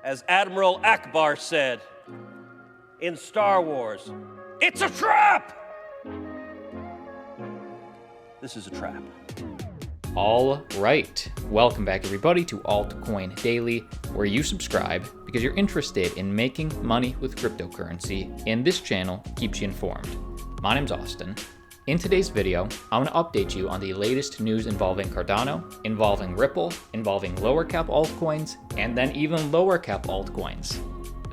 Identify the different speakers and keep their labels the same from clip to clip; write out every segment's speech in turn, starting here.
Speaker 1: As Admiral Akbar said in Star Wars, it's a trap! This is a trap.
Speaker 2: All right, welcome back everybody to Altcoin Daily, where you subscribe because you're interested in making money with cryptocurrency, and this channel keeps you informed. My name's Austin. In today's video, I want to update you on the latest news involving Cardano, involving Ripple, involving lower cap altcoins, and then even lower cap altcoins.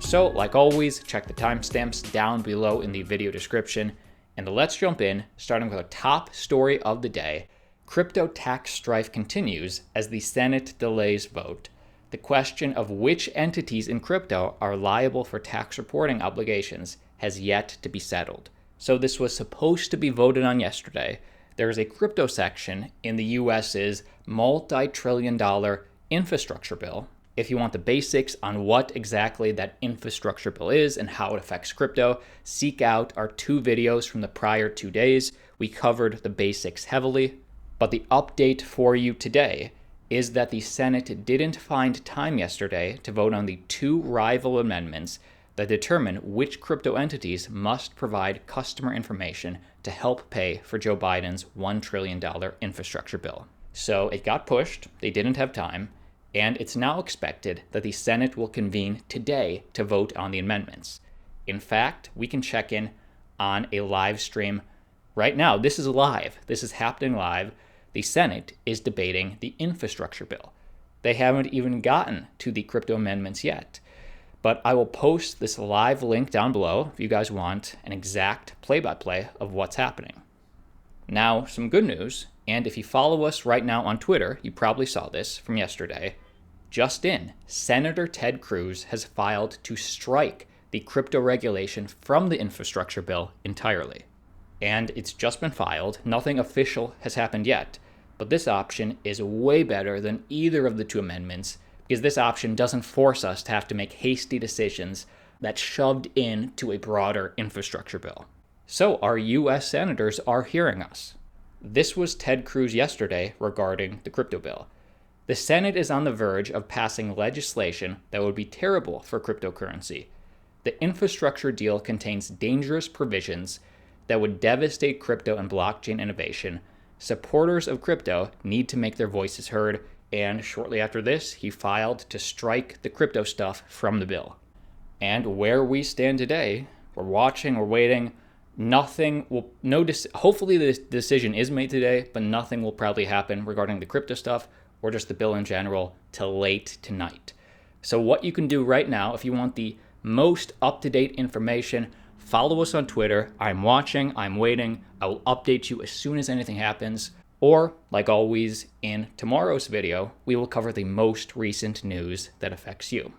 Speaker 2: So, like always, check the timestamps down below in the video description, and let's jump in, starting with our top story of the day. Crypto tax strife continues as the Senate delays vote. The question of which entities in crypto are liable for tax reporting obligations has yet to be settled. So this was supposed to be voted on yesterday. There is a crypto section in the US's multi-trillion-dollar infrastructure bill. If you want the basics on what exactly that infrastructure bill is and how it affects crypto, seek out our 2 videos from the prior 2 days. We covered the basics heavily. But the update for you today is that the Senate didn't find time yesterday to vote on the 2 rival amendments that determine which crypto entities must provide customer information to help pay for Joe Biden's $1 trillion infrastructure bill. So it got pushed, they didn't have time, and it's now expected that the Senate will convene today to vote on the amendments. In fact, we can check in on a live stream right now. This is live. This is happening live. The Senate is debating the infrastructure bill. They haven't even gotten to the crypto amendments yet. But I will post this live link down below if you guys want an exact play-by-play of what's happening. Now, some good news, and if you follow us right now on Twitter, you probably saw this from yesterday. Just in, Senator Ted Cruz has filed to strike the crypto regulation from the infrastructure bill entirely. And it's just been filed. Nothing official has happened yet. But this option is way better than either of the 2 amendments, because this option doesn't force us to have to make hasty decisions that's shoved into a broader infrastructure bill. So our US senators are hearing us. This was Ted Cruz yesterday regarding the crypto bill. The Senate is on the verge of passing legislation that would be terrible for cryptocurrency. The infrastructure deal contains dangerous provisions that would devastate crypto and blockchain innovation. Supporters of crypto need to make their voices heard, and shortly after this, he filed to strike the crypto stuff from the bill. And where we stand today, we're watching, we're waiting. Hopefully the decision is made today, but nothing will probably happen regarding the crypto stuff or just the bill in general till late tonight. So what you can do right now, if you want the most up-to-date information, follow us on Twitter. I'm watching, I'm waiting. I will update you as soon as anything happens. Or, like always, in tomorrow's video, we will cover the most recent news that affects you.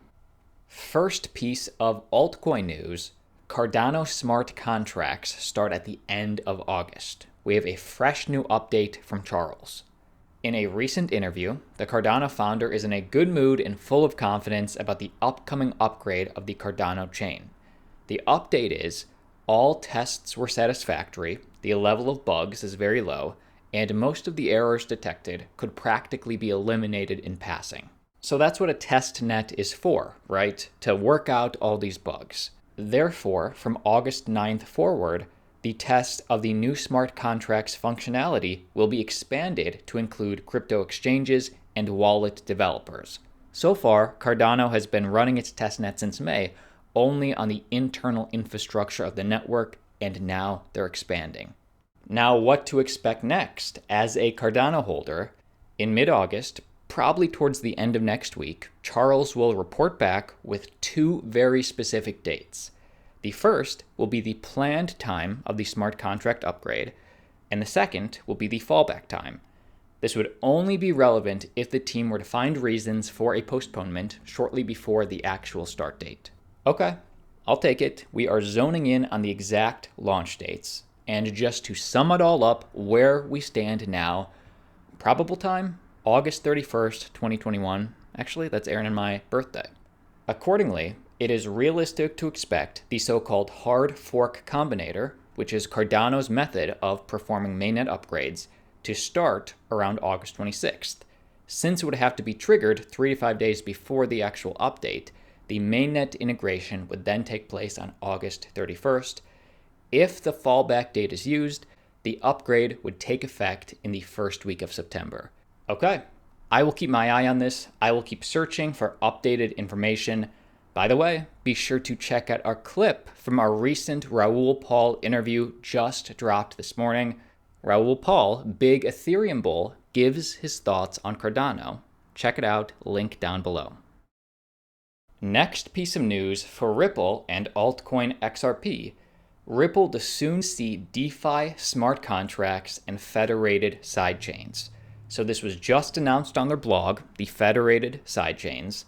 Speaker 2: First piece of altcoin news, Cardano smart contracts start at the end of August. We have a fresh new update from Charles. In a recent interview, the Cardano founder is in a good mood and full of confidence about the upcoming upgrade of the Cardano chain. The update is, all tests were satisfactory, the level of bugs is very low, and most of the errors detected could practically be eliminated in passing. So that's what a test net is for, right? To work out all these bugs. Therefore, from August 9th forward, the test of the new smart contracts functionality will be expanded to include crypto exchanges and wallet developers. So far, Cardano has been running its testnet since May only on the internal infrastructure of the network, and now they're expanding. Now, what to expect next? As a Cardano holder, in mid-August, probably towards the end of next week, Charles will report back with 2 very specific dates. The first will be the planned time of the smart contract upgrade, and the second will be the fallback time. This would only be relevant if the team were to find reasons for a postponement shortly before the actual start date. Okay, I'll take it. We are zoning in on the exact launch dates. And just to sum it all up, where we stand now, probable time, August 31st, 2021. Actually, that's Aaron and my birthday. Accordingly, it is realistic to expect the so-called hard fork combinator, which is Cardano's method of performing mainnet upgrades, to start around August 26th. Since it would have to be triggered 3 to 5 days before the actual update, The mainnet integration would then take place on August 31st. If the fallback date is used, the upgrade would take effect in the first week of September. Okay, I will keep my eye on this. I will keep searching for updated information. By the way, be sure to check out our clip from our recent Raoul Pal interview just dropped this morning. Raoul Pal, big Ethereum bull, gives his thoughts on Cardano. Check it out, link down below. Next piece of news for Ripple and Altcoin Xrp. Ripple to soon see DeFi smart contracts and federated sidechains. So this was just announced on their blog, the Federated Sidechains,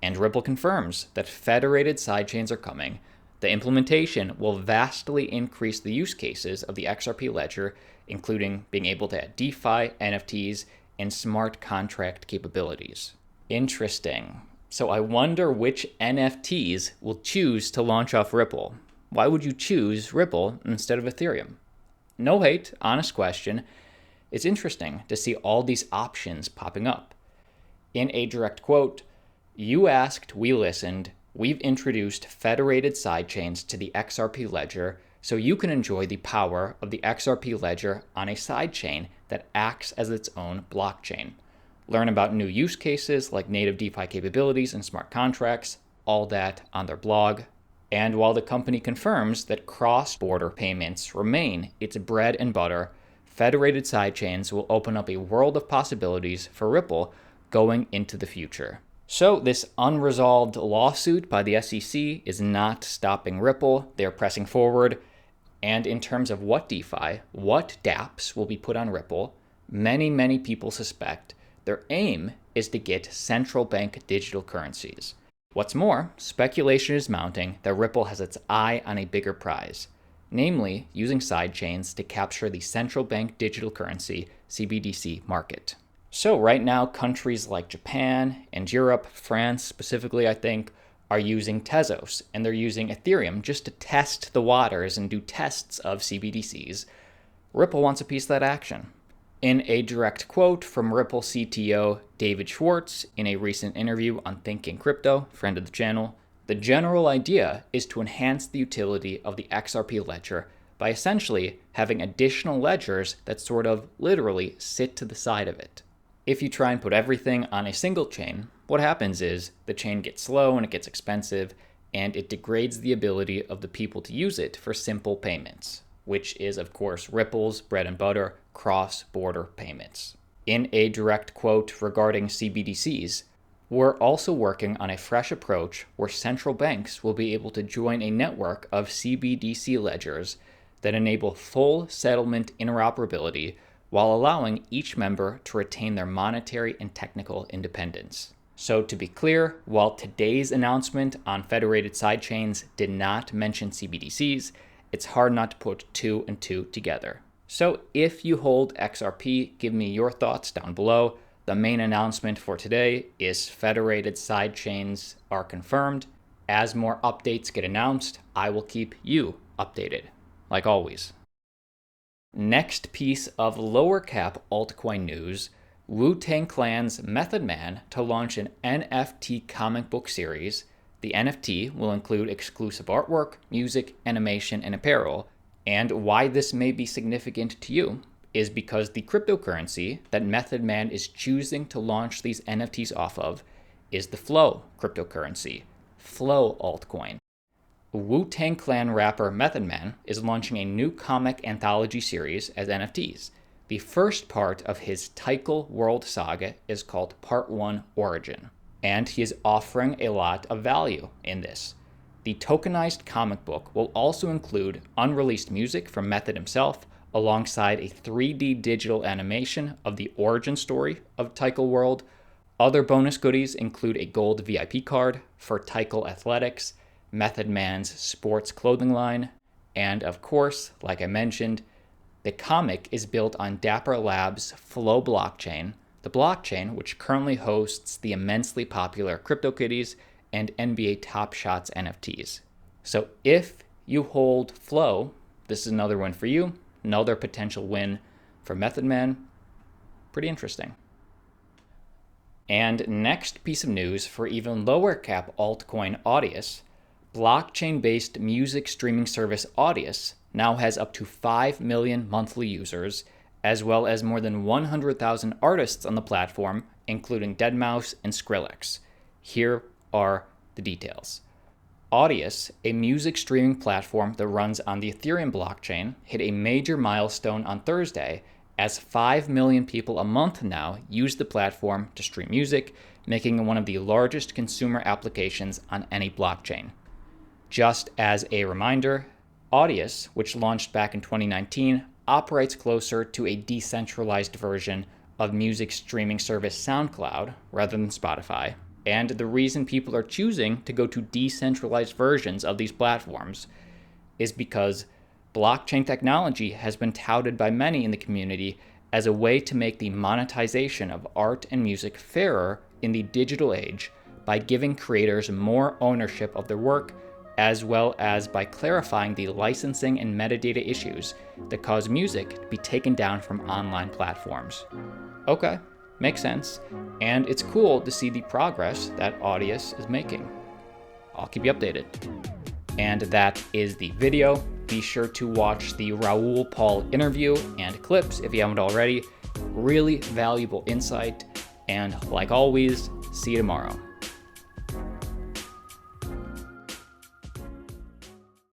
Speaker 2: and Ripple confirms that federated sidechains are coming. The implementation will vastly increase the use cases of the XRP ledger, including being able to add DeFi, NFTs, and smart contract capabilities. Interesting. So I wonder which NFTs will choose to launch off Ripple. Why would you choose Ripple instead of Ethereum? No hate, honest question. It's interesting to see all these options popping up. In a direct quote, "You asked, we listened. We've introduced federated sidechains to the XRP ledger so you can enjoy the power of the XRP ledger on a sidechain that acts as its own blockchain. Learn about new use cases like native DeFi capabilities and smart contracts, all that on their blog." And while the company confirms that cross-border payments remain its bread and butter, federated sidechains will open up a world of possibilities for Ripple going into the future. So this unresolved lawsuit by the SEC is not stopping Ripple. They're pressing forward. And in terms of what DeFi, what dApps will be put on Ripple, many people suspect their aim is to get central bank digital currencies. What's more, speculation is mounting that Ripple has its eye on a bigger prize, namely using sidechains to capture the central bank digital currency CBDC market. So right now, countries like Japan and Europe, France specifically, I think, are using Tezos, and they're using Ethereum just to test the waters and do tests of CBDCs. Ripple wants a piece of that action. In a direct quote from Ripple CTO David Schwartz in a recent interview on Thinking Crypto, friend of the channel, the general idea is to enhance the utility of the XRP ledger by essentially having additional ledgers that sort of literally sit to the side of it. If you try and put everything on a single chain, what happens is the chain gets slow and it gets expensive, and it degrades the ability of the people to use it for simple payments, which is, of course, Ripple's bread and butter, cross-border payments. In a direct quote regarding CBDCs, "We're also working on a fresh approach where central banks will be able to join a network of CBDC ledgers that enable full settlement interoperability while allowing each member to retain their monetary and technical independence." So to be clear, while today's announcement on federated sidechains did not mention CBDCs, it's hard not to put two and two together. So if you hold XRP, give me your thoughts down below. The main announcement for today is federated sidechains are confirmed. As more updates get announced, I will keep you updated, like always. Next piece of lower cap altcoin news, Wu-Tang Clan's Method Man to launch an NFT comic book series. The NFT will include exclusive artwork, music, animation, and apparel. And why this may be significant to you is because the cryptocurrency that Method Man is choosing to launch these NFTs off of is the Flow cryptocurrency, Flow altcoin. Wu-Tang Clan rapper Method Man is launching a new comic anthology series as NFTs. The first part of his Tycho World saga is called Part 1 Origin, and he is offering a lot of value in this. The tokenized comic book will also include unreleased music from Method himself, alongside a 3D digital animation of the origin story of Tycho World. Other bonus goodies include a gold VIP card for Tycho Athletics, Method Man's sports clothing line, and of course, like I mentioned, the comic is built on Dapper Labs' Flow blockchain, the blockchain which currently hosts the immensely popular CryptoKitties and NBA Top Shots NFTs. So if you hold Flow, this is another win for you, another potential win for Method Man. Pretty interesting. And next piece of news for even lower cap altcoin Audius, blockchain-based music streaming service Audius now has up to 5 million monthly users, as well as more than 100,000 artists on the platform, including deadmau5 and Skrillex. Here are the details. Audius, a music streaming platform that runs on the Ethereum blockchain, hit a major milestone on Thursday, as 5 million people a month now use the platform to stream music, making it one of the largest consumer applications on any blockchain. Just as a reminder, Audius, which launched back in 2019, operates closer to a decentralized version of music streaming service SoundCloud rather than Spotify. And the reason people are choosing to go to decentralized versions of these platforms is because blockchain technology has been touted by many in the community as a way to make the monetization of art and music fairer in the digital age by giving creators more ownership of their work, as well as by clarifying the licensing and metadata issues that cause music to be taken down from online platforms. Okay, makes sense, and it's cool to see the progress that Audius is making. I'll keep you updated. And that is the video. Be sure to watch the Raoul Paul interview and clips if you haven't already. Really valuable insight, and like always, see you tomorrow.